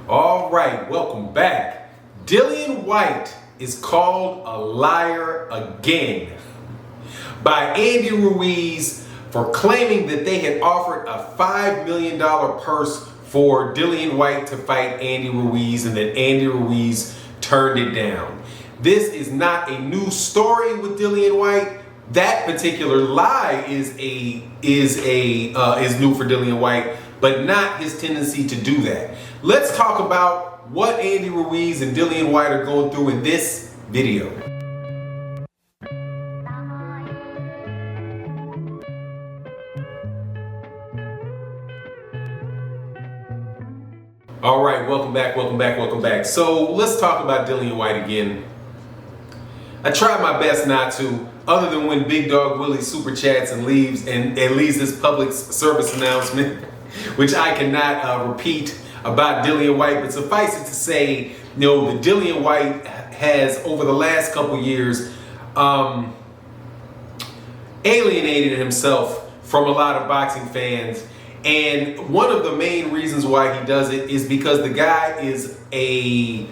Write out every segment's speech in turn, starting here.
All right, welcome back. Dillian White is called a liar again by Andy Ruiz for claiming that they had offered a $5 million purse for Dillian White to fight Andy Ruiz and that Andy Ruiz turned it down. This is not a new story with Dillian White. That particular lie is new for Dillian White, but not his tendency to do that. Let's talk about what Andy Ruiz and Dillian White are going through in this video. All right, welcome back. So let's talk about Dillian White again. I tried my best not to, other than when Big Dog Willie super chats and leaves this public service announcement, which I cannot repeat about Dillian White. But suffice it to say, that Dillian White has, over the last couple years, alienated himself from a lot of boxing fans. And one of the main reasons why he does it is because the guy is a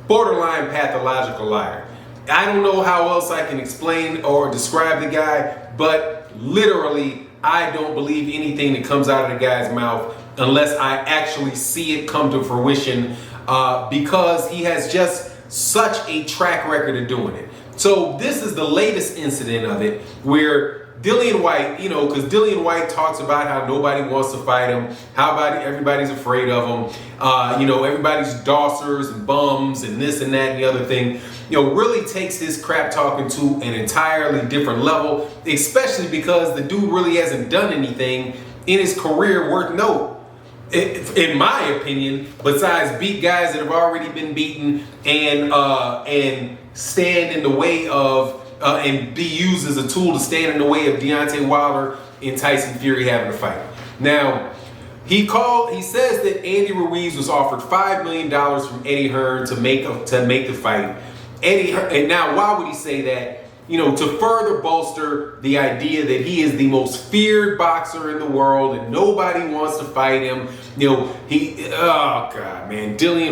borderline pathological liar. I don't know how else I can explain or describe the guy, but literally, I don't believe anything that comes out of the guy's mouth unless I actually see it come to fruition, because he has just such a track record of doing it. So this is the latest incident of it, where Dillian White, because Dillian White talks about how nobody wants to fight him, how everybody's afraid of him, everybody's dossers and bums and this and that and the other thing, really takes his crap talking to an entirely different level, especially because the dude really hasn't done anything in his career worth note, in my opinion, besides beat guys that have already been beaten and stand in the way of and be used as a tool to stand in the way of Deontay Wilder and Tyson Fury having a fight. Now, he says that Andy Ruiz was offered $5 million from Eddie Hearn to make the fight. And now, why would he say that? To further bolster the idea that he is the most feared boxer in the world and nobody wants to fight him. Dillian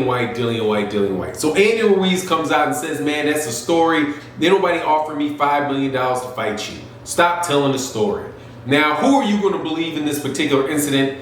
White. So Andy Ruiz comes out and says, man, that's a story. Nobody offered me $5 million to fight you. Stop telling the story. Now, who are you going to believe in this particular instance,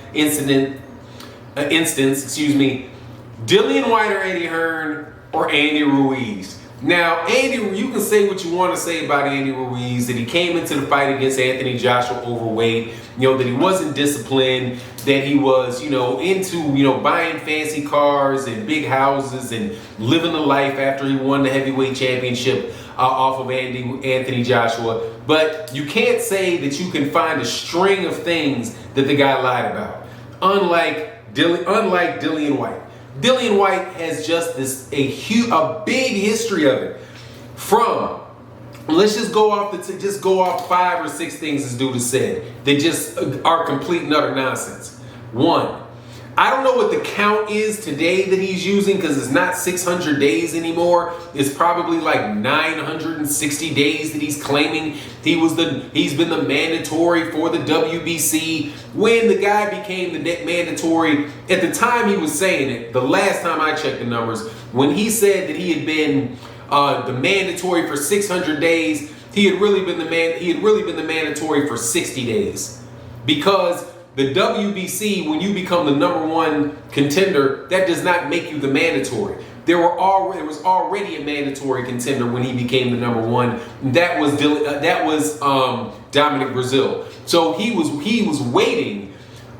Dillian White or Eddie Hearn or Andy Ruiz? Now, you can say what you want to say about Andy Ruiz, that he came into the fight against Anthony Joshua overweight, that he wasn't disciplined, that he was, into, buying fancy cars and big houses and living the life after he won the heavyweight championship off of Anthony Joshua. But you can't say that you can find a string of things that the guy lied about, unlike Dillian White. Dillian White has just a big history of it. From, let's just go off 5 or 6 things this dude has said that just are complete and utter nonsense. 1, I don't know what the count is today that he's using, because it's not 600 days anymore. It's probably like 960 days that he's claiming he's been the mandatory for the WBC. When the guy became the mandatory, at the time he was saying it, the last time I checked the numbers, when he said that he had been the mandatory for 600 days, he had really been the mandatory for 60 days. Because the WBC, when you become the #1 contender, that does not make you the mandatory. There was already a mandatory contender when he became the #1. That was Dominic Brazil. So he was waiting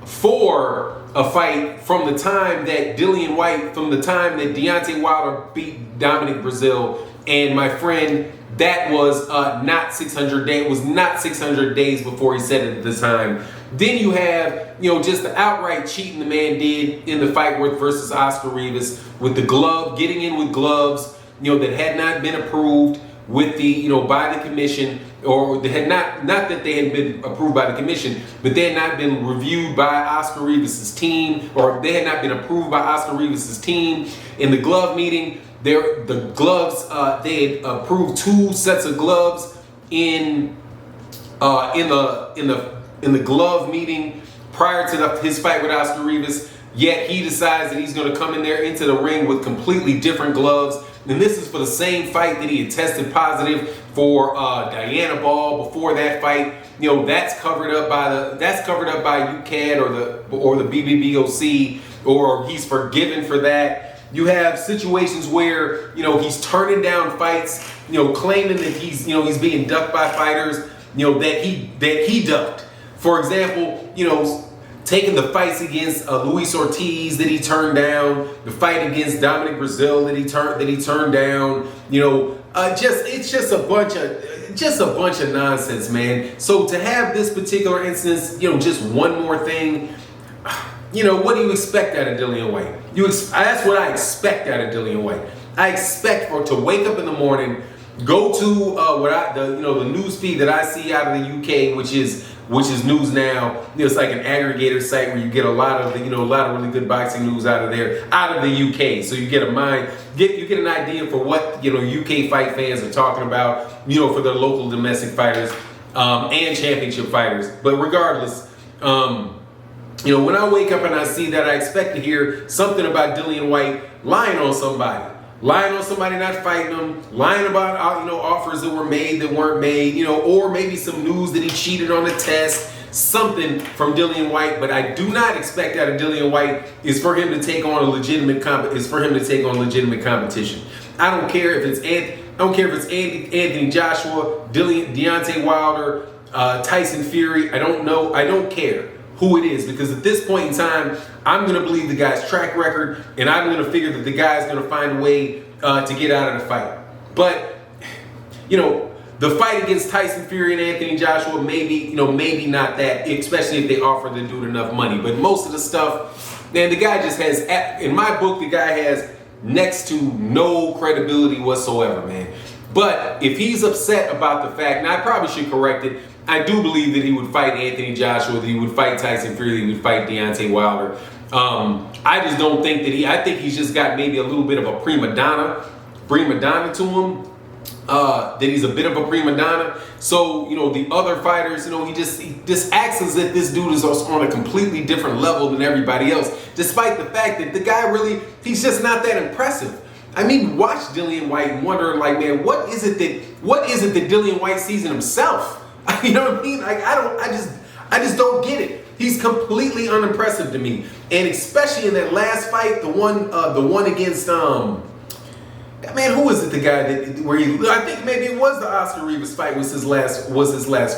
for a fight from the time that Deontay Wilder beat Dominic Brazil. And my friend, that was not 600 days. It was not 600 days before he said it at the time. Then you have, just the outright cheating the man did in the fight versus Oscar Rivas with the glove, getting in with gloves, that had not been approved with the, by the commission, or they had not that they had been approved by the commission, but they had not been reviewed by Oscar Rivas' team, or they had not been approved by Oscar Rivas' team. In the glove meeting, the gloves, they had approved 2 sets of gloves in the glove meeting prior to his fight with Oscar Rivas. Yet he decides that he's going to come in there into the ring with completely different gloves. And this is for the same fight that he had tested positive for Diana Ball. Before that fight, you know, that's covered up by UCAD or the BBBOC, or he's forgiven for that. You have situations where, you know, he's turning down fights, you know, claiming that he's being ducked by fighters, you know, that he ducked. For example, you know, taking the fights against Luis Ortiz that he turned down, the fight against Dominic Brazil that he turned down, you know, it's just a bunch of nonsense, man. So to have this particular instance, you know, just one more thing, you know, what do you expect out of Dillian White? That's what I expect out of Dillian White. I expect to wake up in the morning, go to the news feed that I see out of the UK, which is News Now. You know, it's like an aggregator site where you get a lot of really good boxing news out of the UK. So you get an idea for what, you know, UK fight fans are talking about, you know, for their local domestic fighters and championship fighters. But regardless, you know, when I wake up and I see that, I expect to hear something about Dillian White lying on somebody, not fighting them, lying about, you know, offers that were made that weren't made, you know, or maybe some news that he cheated on the test, something from Dillian White. But I do not expect out of Dillian White is for him to take on legitimate competition. I don't care if it's Anthony Joshua, Deontay Wilder, Tyson Fury. I don't care who it is, because at this point in time, I'm going to believe the guy's track record, and I'm going to figure that the guy's going to find a way to get out of the fight. But, you know, the fight against Tyson Fury and Anthony Joshua, maybe not that, especially if they offer the dude enough money. But most of the stuff, man, the guy just has, in my book, the guy has next to no credibility whatsoever, man. But if he's upset about the fact, and I probably should correct it, I do believe that he would fight Anthony Joshua, that he would fight Tyson Fury, that he would fight Deontay Wilder. I just don't think that I think he's just got maybe a little bit of a prima donna to him. That he's a bit of a prima donna. So, you know, the other fighters, you know, he just acts as if this dude is on a completely different level than everybody else, despite the fact that the guy he's just not that impressive. I mean, watch Dillian White and wonder, like, man, what is it that Dillian White sees in himself? You know what I mean? Like, I just don't get it. He's completely unimpressive to me, and especially in that last fight, the one against man, who was it? The guy I think maybe it was the Oscar Rivas fight was his last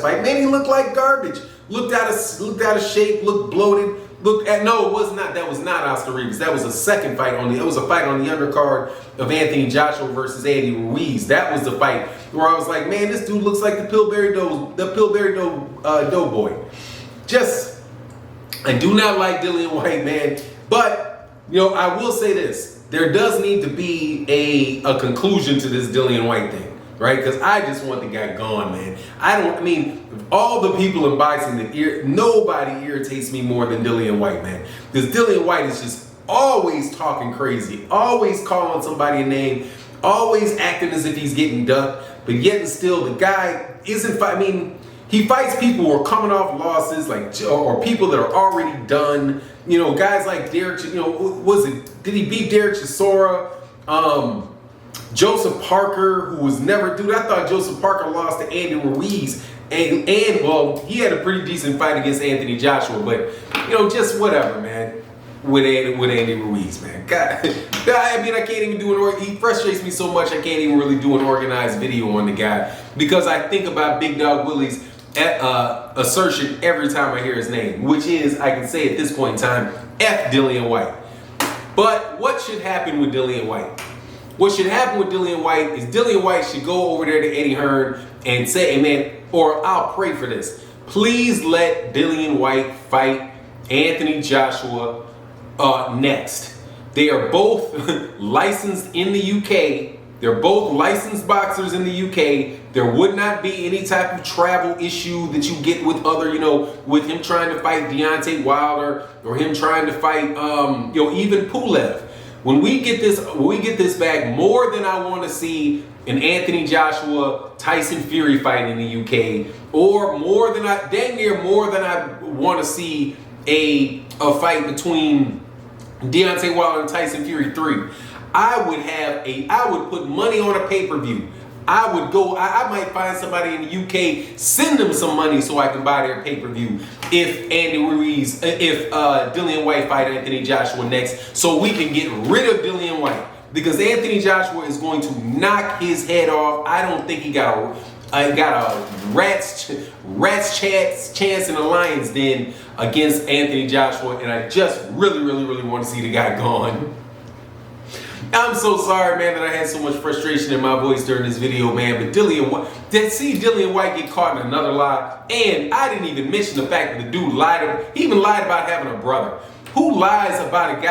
fight. Man, he looked like garbage. Looked out of shape. Looked bloated. No, it was not. That was not Oscar Rivas. That was a second fight it was a fight on the undercard of Anthony Joshua versus Andy Ruiz. That was the fight where I was like, man, this dude looks like the Pillsbury Doughboy. I do not like Dillian White, man. But, you know, I will say this. There does need to be a conclusion to this Dillian White thing, right? Because I just want the guy gone, man. Of all the people in boxing, nobody irritates me more than Dillian White, man. Because Dillian White is just always talking crazy, always calling somebody a name, always acting as if he's getting ducked, but yet and still the guy isn't. He fights people who are coming off losses, or people that are already done. You know, guys like Derek. You know, did he beat Derek Chisora? Joseph Parker, who was never. Dude, I thought Joseph Parker lost to Andy Ruiz, and well, he had a pretty decent fight against Anthony Joshua, but you know, just whatever, man. With Andy Ruiz, man. God, I can't even do he frustrates me so much. I can't even really do an organized video on the guy, because I think about Big Dog Willie's assertion every time I hear his name, which is, I can say at this point in time, F Dillian White. But what should happen with Dillian White? What should happen with Dillian White is Dillian White should go over there to Eddie Hearn and say, hey, man, or I'll pray for this. Please let Dillian White fight Anthony Joshua next. They are both licensed in the UK. They're both licensed boxers in the UK. There would not be any type of travel issue that you get with with him trying to fight Deontay Wilder or him trying to fight, even Pulev. When we get this back, more than I want to see an Anthony Joshua Tyson Fury fight in the UK, or more than I want to see a fight between Deontay Wilder and Tyson Fury 3. I would put money on a pay-per-view. I would go, I might find somebody in the UK, send them some money so I can buy their pay-per-view if Dillian White fight Anthony Joshua next, so we can get rid of Dillian White. Because Anthony Joshua is going to knock his head off. I don't think he got a rat's chance in the lion's den against Anthony Joshua, and I just really want to see the guy gone. I'm so sorry, man, that I had so much frustration in my voice during this video, man. But Dillian White get caught in another lie, and I didn't even mention the fact that the dude lied. He even lied about having a brother. Who lies about a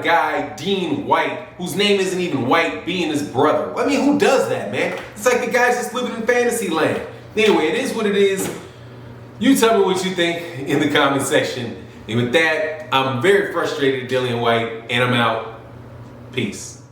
guy, Dean White, whose name isn't even White, being his brother? I mean, who does that, man? It's like the guy's just living in fantasy land. Anyway, it is what it is. You tell me what you think in the comment section. And with that, I'm very frustrated at Dillian White, and I'm out. Peace.